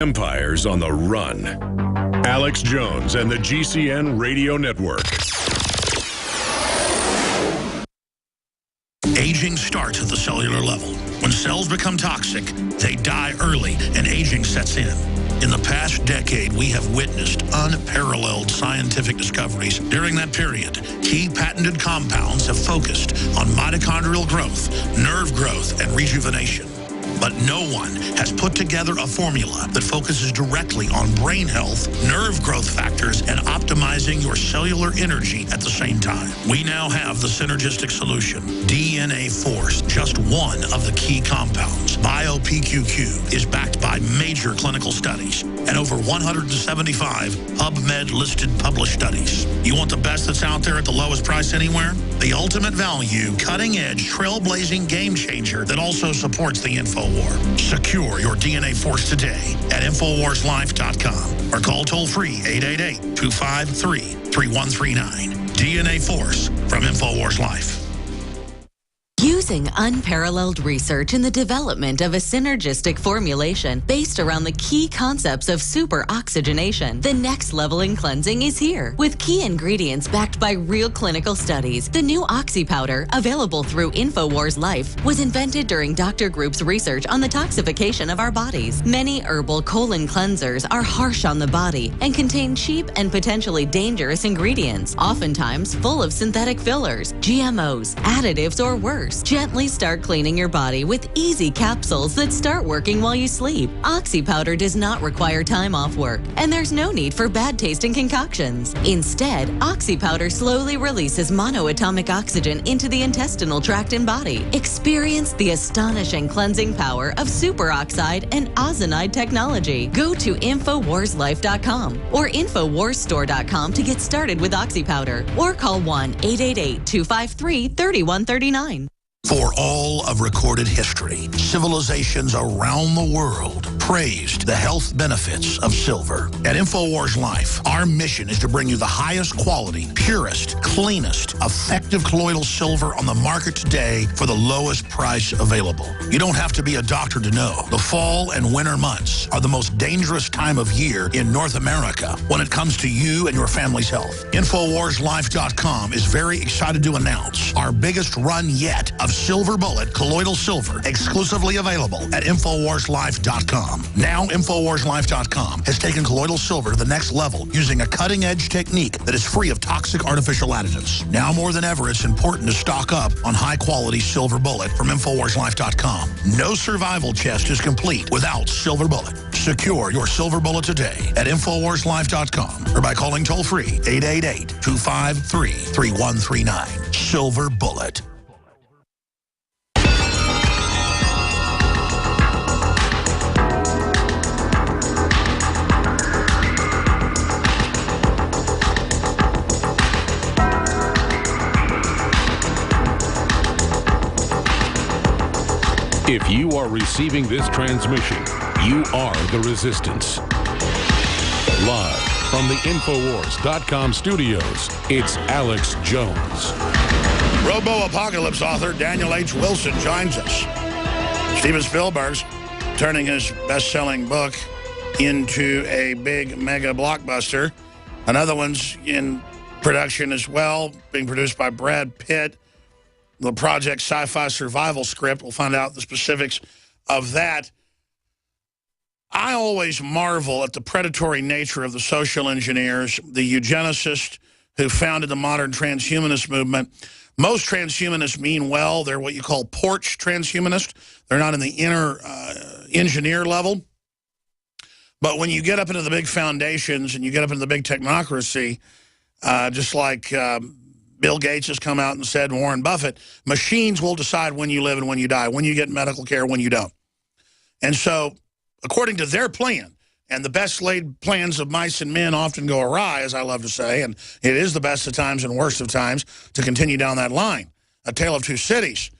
Empires on the run. Alex Jones and the GCN Radio Network. Aging starts at the cellular level. When cells become toxic, they die early and aging sets in. In the past decade, we have witnessed unparalleled scientific discoveries. During that period, key patented compounds have focused on mitochondrial growth, nerve growth, and rejuvenation. But no one has put together a formula that focuses directly on brain health, nerve growth factors, and optimizing your cellular energy at the same time. We now have the synergistic solution, DNA Force, just one of the key compounds. BioPQQ is backed by major clinical studies and over 175 PubMed-listed published studies. You want the best that's out there at the lowest price anywhere? The ultimate value, cutting-edge, trailblazing game changer that also supports the InfoWar. Secure your DNA Force today at InfoWarsLife.com or call toll-free 888-253-3139. DNA Force from InfoWars Life. Using unparalleled research in the development of a synergistic formulation based around the key concepts of super oxygenation, the next level in cleansing is here. With key ingredients backed by real clinical studies, the new Oxy Powder, available through InfoWars Life, was invented during Dr. Group's research on the toxification of our bodies. Many herbal colon cleansers are harsh on the body and contain cheap and potentially dangerous ingredients, oftentimes full of synthetic fillers, GMOs, additives, or worse. Gently start cleaning your body with easy capsules that start working while you sleep. Oxy Powder does not require time off work, and there's no need for bad-tasting concoctions. Instead, Oxy Powder slowly releases monoatomic oxygen into the intestinal tract and body. Experience the astonishing cleansing power of superoxide and ozonide technology. Go to InfoWarsLife.com or InfoWarsStore.com to get started with Oxy Powder, or call 1-888-253-3139. For all of recorded history, civilizations around the world praised the health benefits of silver. At InfoWars Life, our mission is to bring you the highest quality, purest, cleanest, effective colloidal silver on the market today for the lowest price available. You don't have to be a doctor to know. The fall and winter months are the most dangerous time of year in North America when it comes to you and your family's health. InfoWarsLife.com is very excited to announce our biggest run yet of Silver Bullet colloidal silver, exclusively available at InfoWarsLife.com. Now, InfoWarsLife.com has taken colloidal silver to the next level using a cutting-edge technique that is free of toxic artificial additives. Now more than ever, it's important to stock up on high-quality Silver Bullet from InfoWarsLife.com. No survival chest is complete without Silver Bullet. Secure your Silver Bullet today at InfoWarsLife.com or by calling toll-free 888-253-3139. Silver Bullet. If you are receiving this transmission, you are the Resistance. Live from the Infowars.com studios, it's Alex Jones. Robo-apocalypse author Daniel H. Wilson joins us. Steven Spielberg's turning his best-selling book into a big mega blockbuster. Another one's in production as well, being produced by Brad Pitt. The Project Sci-Fi Survival Script. We'll find out the specifics of that. I always marvel at the predatory nature of the social engineers, the eugenicists who founded the modern transhumanist movement. Most transhumanists mean well. They're what you call porch transhumanists. They're not in the inner engineer level. But when you get up into the big foundations and you get up into the big technocracy, just like Bill Gates has come out and said, Warren Buffett, machines will decide when you live and when you die, when you get medical care, when you don't. And so, according to their plan, and the best laid plans of mice and men often go awry, as I love to say, and it is the best of times and worst of times to continue down that line, a tale of two cities.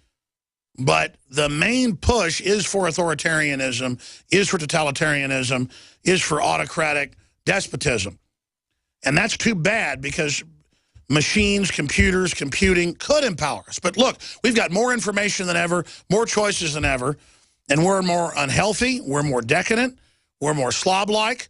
But the main push is for authoritarianism, is for totalitarianism, is for autocratic despotism. And that's too bad, because machines, computers, computing could empower us. But look, we've got more information than ever, more choices than ever, and we're more unhealthy, we're more decadent, We're more slob-like.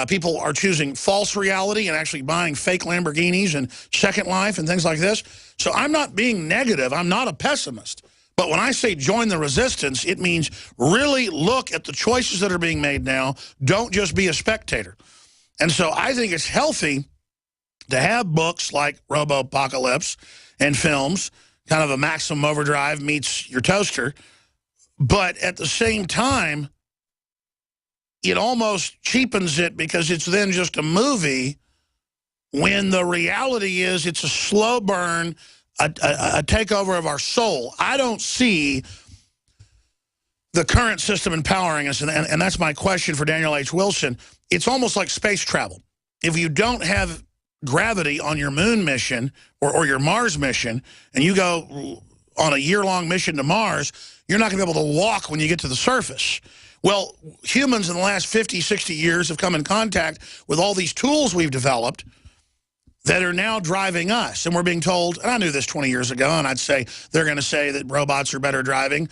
People are choosing false reality and actually buying fake Lamborghinis and Second Life and things like this. So I'm not being negative. I'm not a pessimist. But when I say join the resistance, it means really look at the choices that are being made now. Don't just be a spectator. And so I think it's healthy to have books like Robopocalypse and films, kind of a Maximum Overdrive meets your toaster. But at the same time, it almost cheapens it because it's then just a movie when the reality is it's a slow burn, a takeover of our soul. I don't see the current system empowering us, and that's my question for Daniel H. Wilson. It's almost like space travel. If you don't have gravity on your moon mission or your Mars mission, and you go on a year-long mission to Mars, you're not going to be able to walk when you get to the surface. Well, humans in the last 50, 60 years have come in contact with all these tools we've developed that are now driving us. And we're being told, and I knew this 20 years ago, and I'd say they're going to say that robots are better driving,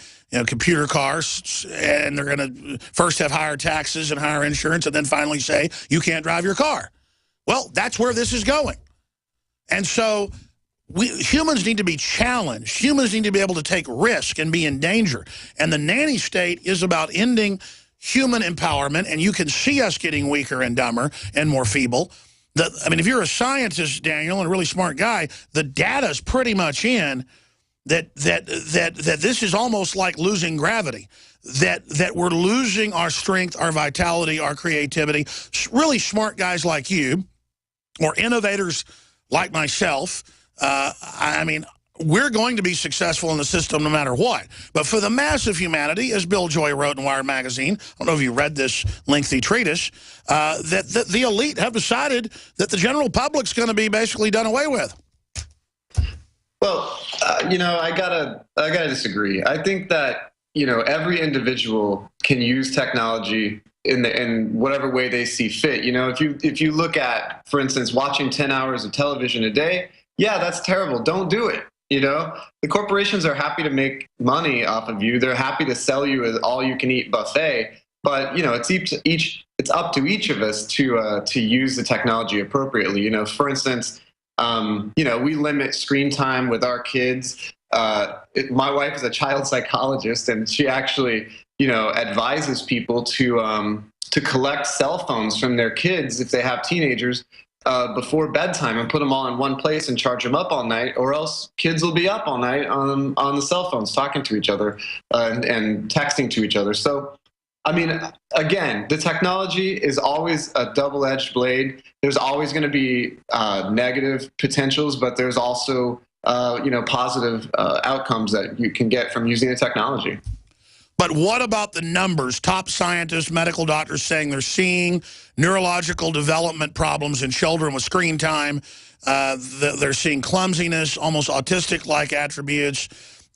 computer cars, and they're going to first have higher taxes and higher insurance, and then finally say you can't drive your car. Well, that's where this is going. And so humans need to be challenged. Humans need to be able to take risk and be in danger. And the nanny state is about ending human empowerment, and you can see us getting weaker and dumber and more feeble. I mean, if you're a scientist, Daniel, and a really smart guy, the data's pretty much in that this is almost like losing gravity, that we're losing our strength, our vitality, our creativity. Really smart guys like you, or innovators like myself, I mean, we're going to be successful in the system no matter what. But for the mass of humanity, as Bill Joy wrote in Wired Magazine, I don't know if you read this lengthy treatise, that the elite have decided that the general public's going to be basically done away with. Well, I gotta disagree. I think that, every individual can use technology in whatever way they see fit. If you look at, for instance, watching 10 hours of television a day, yeah, that's terrible. Don't do it. The corporations are happy to make money off of you. They're happy to sell you an all-you-can-eat buffet. But it's up to each of us to use the technology appropriately. For instance, we limit screen time with our kids. My wife is a child psychologist, and she actually advises people to collect cell phones from their kids if they have teenagers before bedtime and put them all in one place and charge them up all night, or else kids will be up all night on the cell phones talking to each other and texting to each other. So, I mean, again, the technology is always a double-edged blade. There's always going to be negative potentials, but there's also positive outcomes that you can get from using the technology. But what about the numbers? Top scientists, medical doctors saying they're seeing neurological development problems in children with screen time. They're seeing clumsiness, almost autistic-like attributes.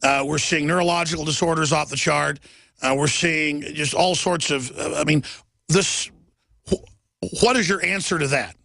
We're seeing neurological disorders off the chart. We're seeing just all sorts of, what is your answer to that?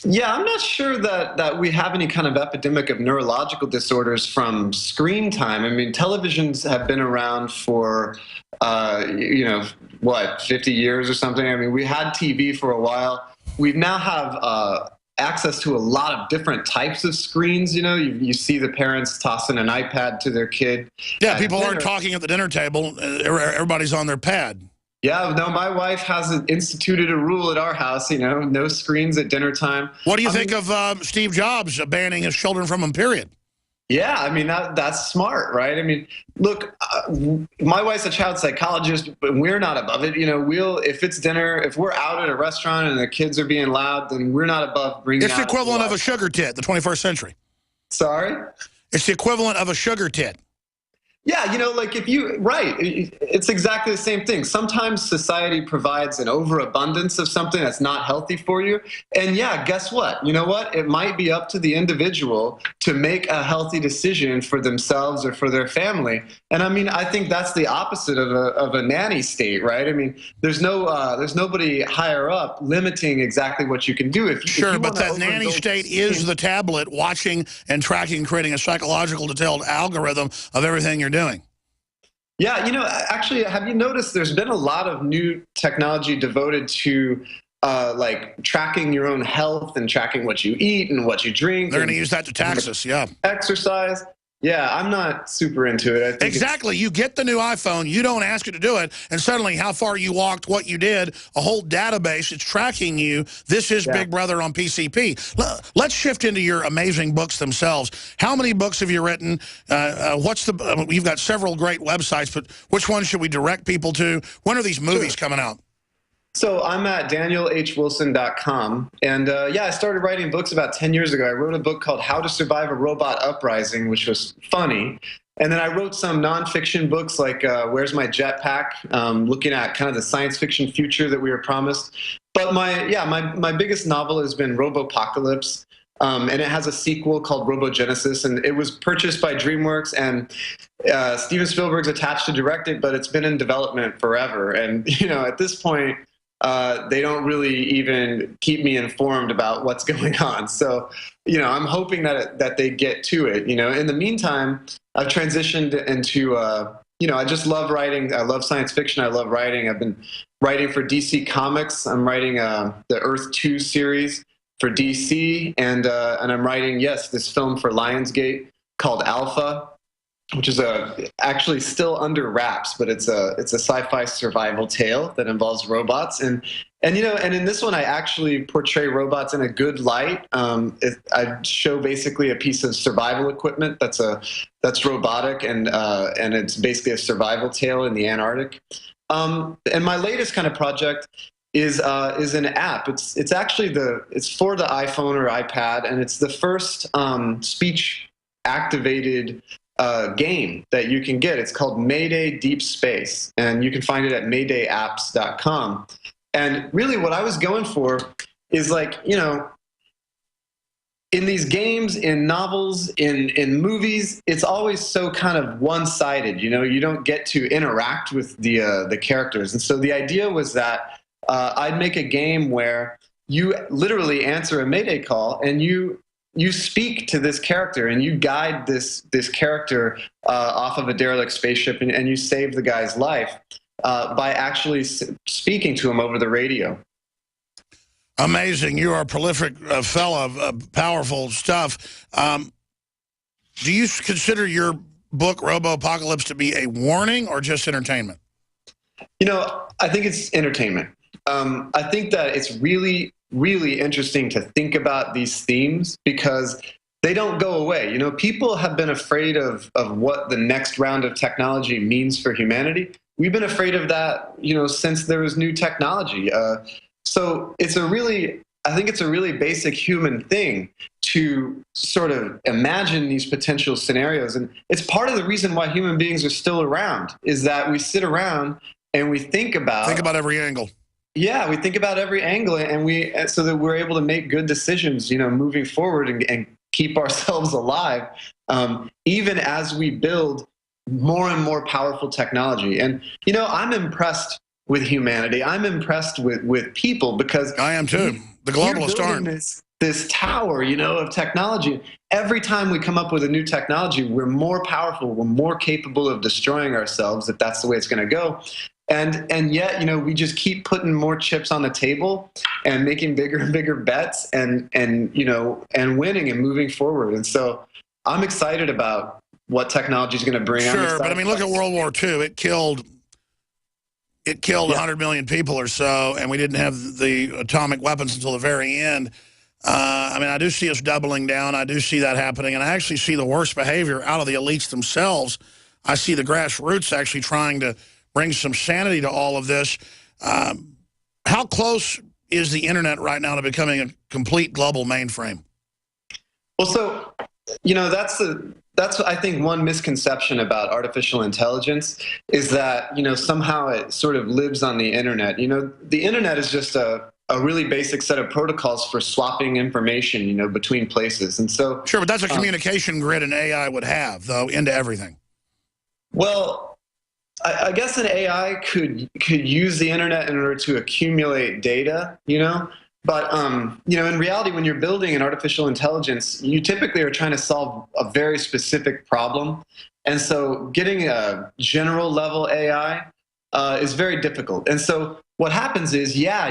Yeah, I'm not sure that we have any kind of epidemic of neurological disorders from screen time. I mean, televisions have been around for, 50 years or something. I mean, we had TV for a while. We now have access to a lot of different types of screens. You see the parents tossing an iPad to their kid. Yeah, people aren't talking at the dinner table. Everybody's on their pad. Yeah, no, my wife has instituted a rule at our house, no screens at dinner time. What do you think of Steve Jobs banning his children from them, period? Yeah, I mean, that's smart, right? I mean, look, my wife's a child psychologist, but we're not above it. If it's dinner, if we're out at a restaurant and the kids are being loud, then we're not above bringing It's the equivalent of a sugar tit, the 21st century. Sorry? It's the equivalent of a sugar tit. Yeah, it's exactly the same thing. Sometimes society provides an overabundance of something that's not healthy for you. And yeah, guess what? You know what? It might be up to the individual to make a healthy decision for themselves or for their family. And I mean, I think that's the opposite of a nanny state, right? I mean, there's nobody higher up limiting exactly what you can do. Sure, but that nanny state is the tablet watching and tracking and creating a psychological detailed algorithm of everything you're doing. Yeah, actually, have you noticed there's been a lot of new technology devoted to like tracking your own health and tracking what you eat and what you drink. They're going to use that to tax us, yeah. Exercise. Yeah, I'm not super into it. I think exactly. You get the new iPhone, you don't ask it to do it, and suddenly how far you walked, what you did, a whole database, it's tracking you. This is Big Brother on PCP. Let's shift into your amazing books themselves. How many books have you written? You've got several great websites, but which one should we direct people to? When are these movies coming out? So I'm at danielhwilson.com, and yeah, I started writing books about 10 years ago. I wrote a book called How to Survive a Robot Uprising, which was funny. And then I wrote some nonfiction books like Where's My Jetpack, looking at kind of the science fiction future that we were promised. But my biggest novel has been Robopocalypse, and it has a sequel called Robogenesis, and it was purchased by DreamWorks, and Steven Spielberg's attached to direct it, but it's been in development forever. And at this point, they don't really even keep me informed about what's going on. So, I'm hoping that they get to it. In the meantime, I've transitioned into, I just love writing. I love science fiction. I love writing. I've been writing for DC Comics. I'm writing the Earth 2 series for DC, and I'm writing, this film for Lionsgate called Alpha, which is actually still under wraps, but it's a sci-fi survival tale that involves robots. And in this one, I actually portray robots in a good light. I show basically a piece of survival equipment that's robotic, and it's basically a survival tale in the Antarctic. And my latest kind of project is an app. It's actually it's for the iPhone or iPad, and it's the first speech activated game that you can get. It's called Mayday Deep Space, and you can find it at maydayapps.com. And really what I was going for is in these games, in novels, in movies, it's always so kind of one-sided. You don't get to interact with the characters. And so the idea was that I'd make a game where you literally answer a Mayday call, and you speak to this character, and you guide this character off of a derelict spaceship, and you save the guy's life by actually speaking to him over the radio. Amazing. You are a prolific fella, powerful stuff. Do you consider your book, Robopocalypse, to be a warning or just entertainment? I think it's entertainment. I think that it's really interesting to think about these themes because they don't go away. People have been afraid of what the next round of technology means for humanity. We've been afraid of that, since there was new technology. So I think it's a really basic human thing to sort of imagine these potential scenarios. And it's part of the reason why human beings are still around, is that we sit around and we think about every angle. Yeah, we think about every angle, and so that we're able to make good decisions, moving forward and keep ourselves alive, even as we build more and more powerful technology. And I'm impressed with humanity. I'm impressed with people because I am too. The globalists aren't. This tower, of technology. Every time we come up with a new technology, we're more powerful. We're more capable of destroying ourselves if that's the way it's going to go. And yet, we just keep putting more chips on the table and making bigger and bigger bets and winning and moving forward. And so I'm excited about what technology is going to bring. Sure, but look at World War II. It killed 100 million people or so, and we didn't have the atomic weapons until the very end. I do see us doubling down. I do see that happening, and I actually see the worst behavior out of the elites themselves. I see the grassroots actually trying to bring some sanity to all of this. How close is the internet right now to becoming a complete global mainframe? Well, so, that's I think one misconception about artificial intelligence is that, somehow it sort of lives on the internet. The internet is just a really basic set of protocols for swapping information, between places. And so sure, but that's a communication grid an AI would have, though, into everything. Well, I guess an AI could use the internet in order to accumulate data, But you know, in reality, when you're building an artificial intelligence, you typically are trying to solve a very specific problem. And so getting a general level AI is very difficult. And so what happens is, yeah,